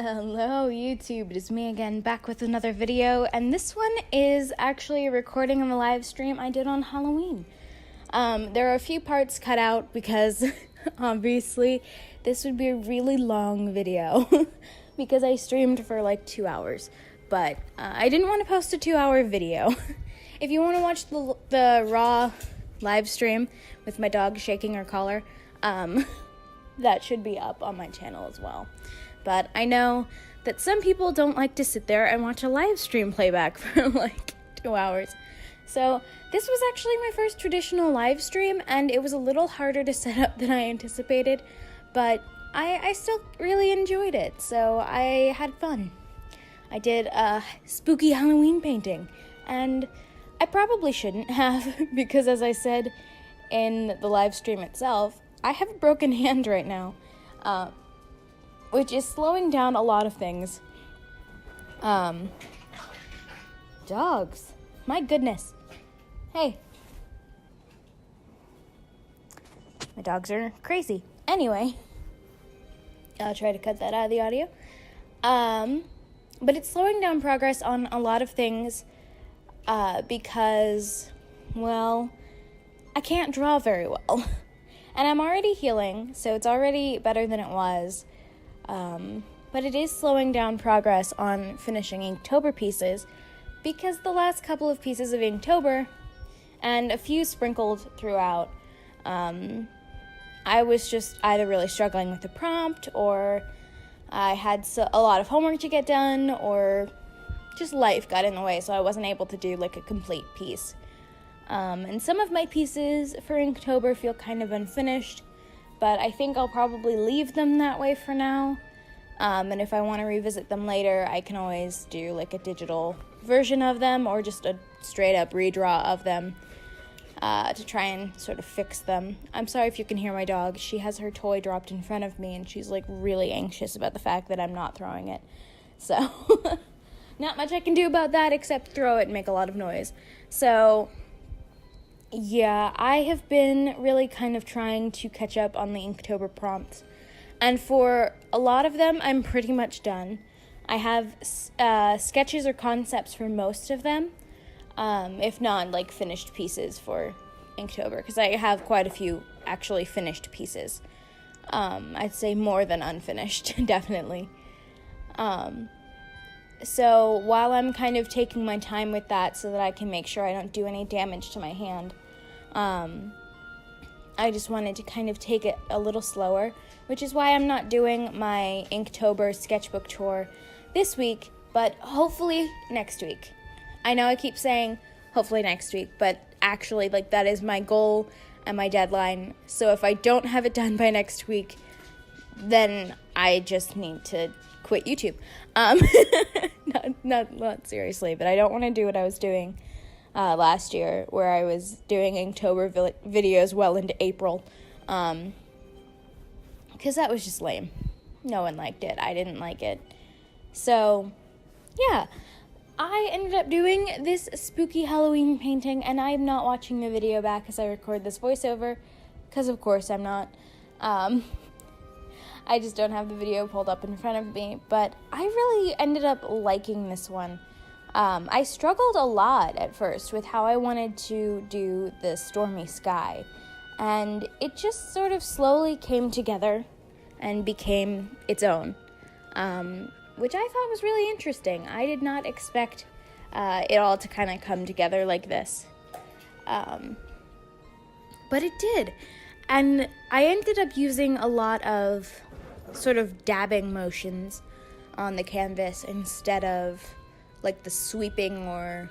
Hello YouTube, it is me again, back with another video, and this one is actually a recording of a live stream I did on Halloween. There are a few parts cut out because obviously this would be a really long video because I streamed for like 2 hours, but I didn't want to post a 2-hour video. If you want to watch the raw live stream with my dog shaking her collar, that should be up on my channel as well. But I know that some people don't like to sit there and watch a live stream playback for like 2 hours. So this was actually my first traditional live stream, and it was a little harder to set up than I anticipated, but I still really enjoyed it, so I had fun. I did a spooky Halloween painting, and I probably shouldn't have, because as I said in the live stream itself, I have a broken hand right now, which is slowing down a lot of things. Dogs. My goodness. Hey. My dogs are crazy. Anyway, I'll try to cut that out of the audio. But it's slowing down progress on a lot of things because, well, I can't draw very well. And I'm already healing, so it's already better than it was. But it is slowing down progress on finishing Inktober pieces because the last couple of pieces of Inktober, and a few sprinkled throughout, I was just either really struggling with the prompt, or I had a lot of homework to get done, or just life got in the way, so I wasn't able to do like a complete piece. And some of my pieces for Inktober feel kind of unfinished, but I think I'll probably leave them that way for now. And if I want to revisit them later, I can always do like a digital version of them, or just a straight up redraw of them to try and sort of fix them. I'm sorry if you can hear my dog. She has her toy dropped in front of me, and she's like really anxious about the fact that I'm not throwing it. So, not much I can do about that except throw it and make a lot of noise. So, yeah, I have been really kind of trying to catch up on the Inktober prompts, and for a lot of them, I'm pretty much done. I have sketches or concepts for most of them, if not like finished pieces for Inktober, because I have quite a few actually finished pieces. I'd say more than unfinished, definitely. So while I'm kind of taking my time with that so that I can make sure I don't do any damage to my hand, I just wanted to kind of take it a little slower, which is why I'm not doing my Inktober sketchbook tour this week, but hopefully next week. I know I keep saying hopefully next week, but actually, like, that is my goal and my deadline, so if I don't have it done by next week, then I just need to quit YouTube. Not seriously, but I don't want to do what I was doing last year, where I was doing Inktober videos well into April, because that was just lame. No one liked it. I didn't like it. So, yeah, I ended up doing this spooky Halloween painting, and I'm not watching the video back as I record this voiceover, because of course I'm not. I just don't have the video pulled up in front of me, but I really ended up liking this one. I struggled a lot at first with how I wanted to do the stormy sky, and it just sort of slowly came together and became its own, which I thought was really interesting. I did not expect it all to kind of come together like this, but it did, and I ended up using a lot of sort of dabbing motions on the canvas instead of like the sweeping or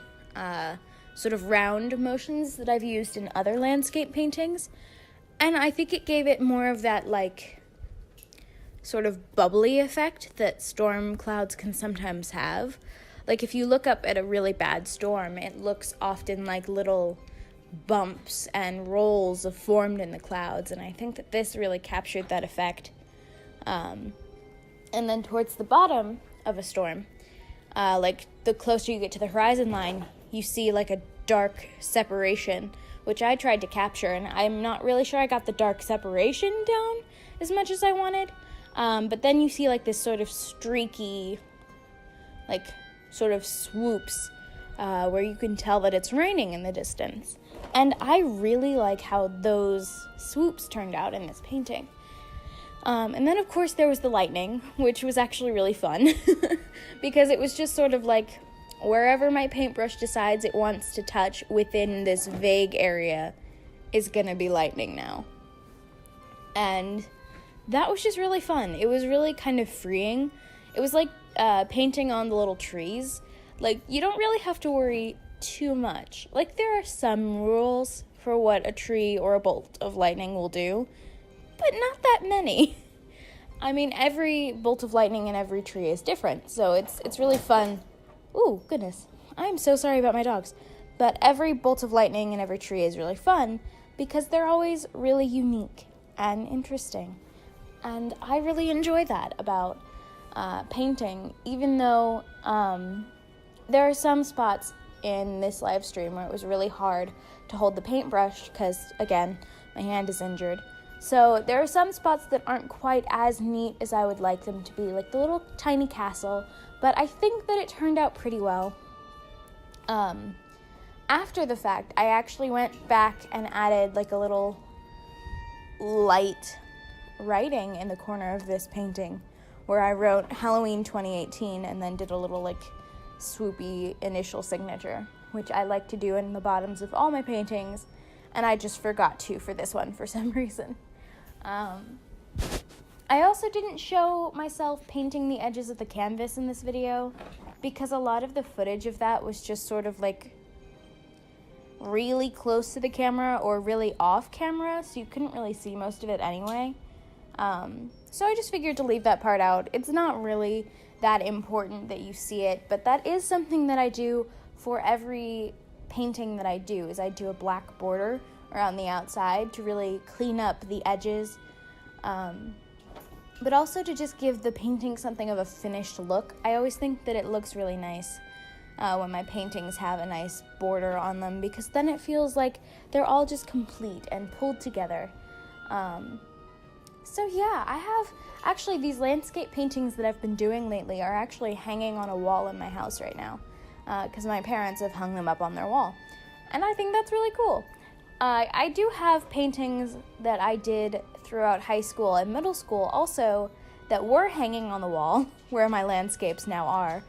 sort of round motions that I've used in other landscape paintings. And I think it gave it more of that like sort of bubbly effect that storm clouds can sometimes have. Like if you look up at a really bad storm, it looks often like little bumps and rolls have formed in the clouds, and I think that this really captured that effect. And then towards the bottom of a storm, like the closer you get to the horizon line, you see like a dark separation, which I tried to capture, and I'm not really sure I got the dark separation down as much as I wanted. But then you see like this sort of streaky, like sort of swoops where you can tell that it's raining in the distance. And I really like how those swoops turned out in this painting. And then, of course, there was the lightning, which was actually really fun because it was just sort of like wherever my paintbrush decides it wants to touch within this vague area is going to be lightning now. And that was just really fun. It was really kind of freeing. It was like painting on the little trees. Like, you don't really have to worry too much. Like, there are some rules for what a tree or a bolt of lightning will do, but not that many. I mean, every bolt of lightning in every tree is different, so it's really fun. Ooh, goodness. I'm so sorry about my dogs. But every bolt of lightning in every tree is really fun because they're always really unique and interesting. And I really enjoy that about painting, even though there are some spots in this live stream where it was really hard to hold the paintbrush because, again, my hand is injured. So there are some spots that aren't quite as neat as I would like them to be, like the little tiny castle, but I think that it turned out pretty well. After the fact, I actually went back and added like a little light writing in the corner of this painting where I wrote Halloween 2018 and then did a little like swoopy initial signature, which I like to do in the bottoms of all my paintings, and I just forgot to for this one for some reason. I also didn't show myself painting the edges of the canvas in this video because a lot of the footage of that was just sort of like really close to the camera or really off camera, so you couldn't really see most of it anyway. So I just figured to leave that part out. It's not really that important that you see it, but that is something that I do for every painting that I do, is I do a black border around the outside to really clean up the edges, but also to just give the painting something of a finished look. I always think that it looks really nice when my paintings have a nice border on them, because then it feels like they're all just complete and pulled together. So yeah, I have actually these landscape paintings that I've been doing lately are actually hanging on a wall in my house right now, because my parents have hung them up on their wall, and I think that's really cool. I do have paintings that I did throughout high school and middle school also that were hanging on the wall where my landscapes now are,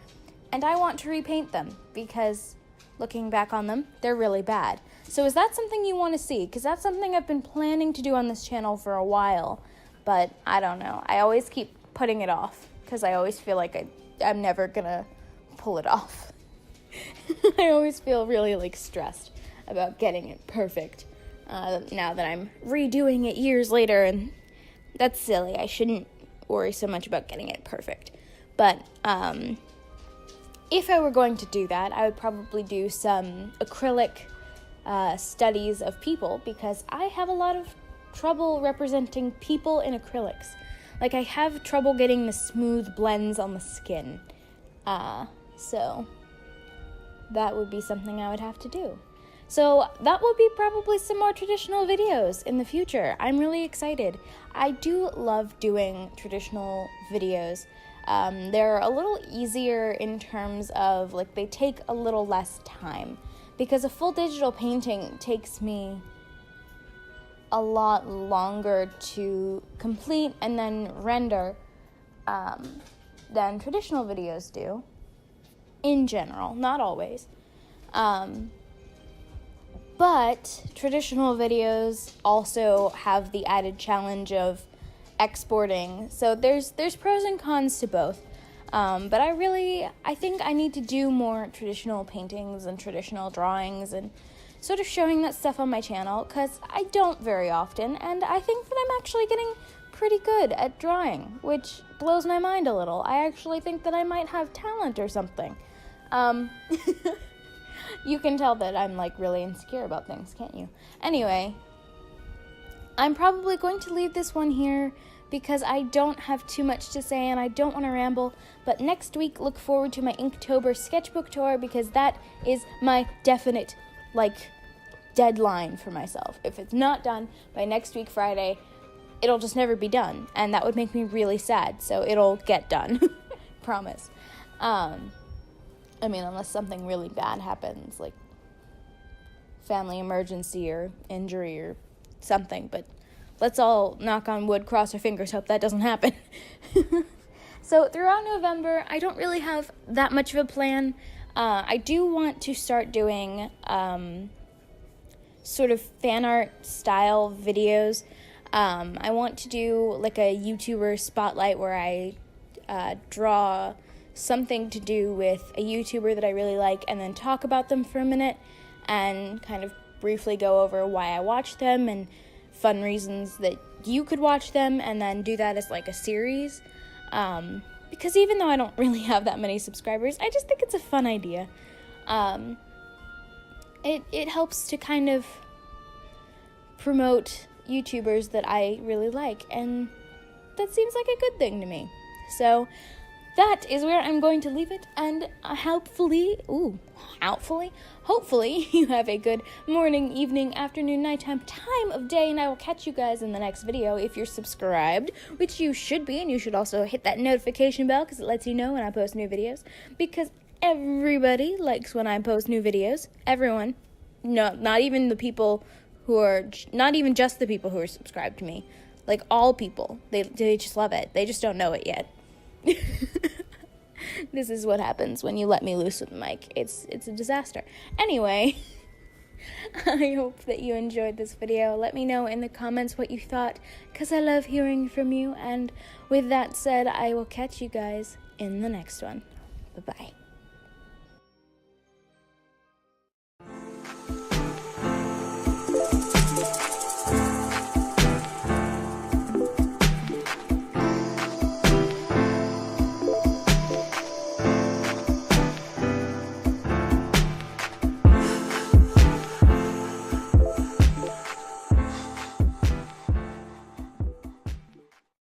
and I want to repaint them because looking back on them, they're really bad. So is that something you want to see? Because that's something I've been planning to do on this channel for a while, but I don't know. I always keep putting it off because I always feel like I'm never gonna pull it off. I always feel really like stressed about getting it perfect now that I'm redoing it years later, and that's silly. I shouldn't worry so much about getting it perfect. But if I were going to do that, I would probably do some acrylic studies of people, because I have a lot of trouble representing people in acrylics. Like, I have trouble getting the smooth blends on the skin. So that would be something I would have to do. So that will be probably some more traditional videos in the future. I'm really excited. I do love doing traditional videos. They're a little easier in terms of, like, they take a little less time, because a full digital painting takes me a lot longer to complete and then render than traditional videos do, in general, not always. But traditional videos also have the added challenge of exporting, so there's pros and cons to both. But I think I need to do more traditional paintings and traditional drawings and sort of showing that stuff on my channel, because I don't very often, and I think that I'm actually getting pretty good at drawing, which blows my mind a little. I actually think that I might have talent or something. You can tell that I'm, like, really insecure about things, can't you? Anyway, I'm probably going to leave this one here because I don't have too much to say and I don't want to ramble, but next week look forward to my Inktober sketchbook tour, because that is my definite, like, deadline for myself. If it's not done by next week Friday, it'll just never be done, and that would make me really sad. So it'll get done. Promise. I mean, unless something really bad happens, like family emergency or injury or something, but let's all knock on wood, cross our fingers, hope that doesn't happen. So throughout November, I don't really have that much of a plan. I do want to start doing sort of fan art style videos. I want to do like a YouTuber spotlight where I draw something to do with a YouTuber that I really like and then talk about them for a minute and kind of briefly go over why I watch them and fun reasons that you could watch them, and then do that as like a series. Because even though I don't really have that many subscribers, I just think it's a fun idea. It helps to kind of promote YouTubers that I really like, and that seems like a good thing to me. So that is where I'm going to leave it, and hopefully you have a good morning, evening, afternoon, nighttime, time of day, and I will catch you guys in the next video if you're subscribed, which you should be, and you should also hit that notification bell because it lets you know when I post new videos, because everybody likes when I post new videos. Everyone. No, not even the people who are, not even just the people who are subscribed to me. Like, all people. They just love it. They just don't know it yet. This is what happens when you let me loose with the mic. It's a disaster. Anyway, I hope that you enjoyed this video. Let me know in the comments what you thought, because I love hearing from you. And with that said, I will catch you guys in the next one. Bye-bye.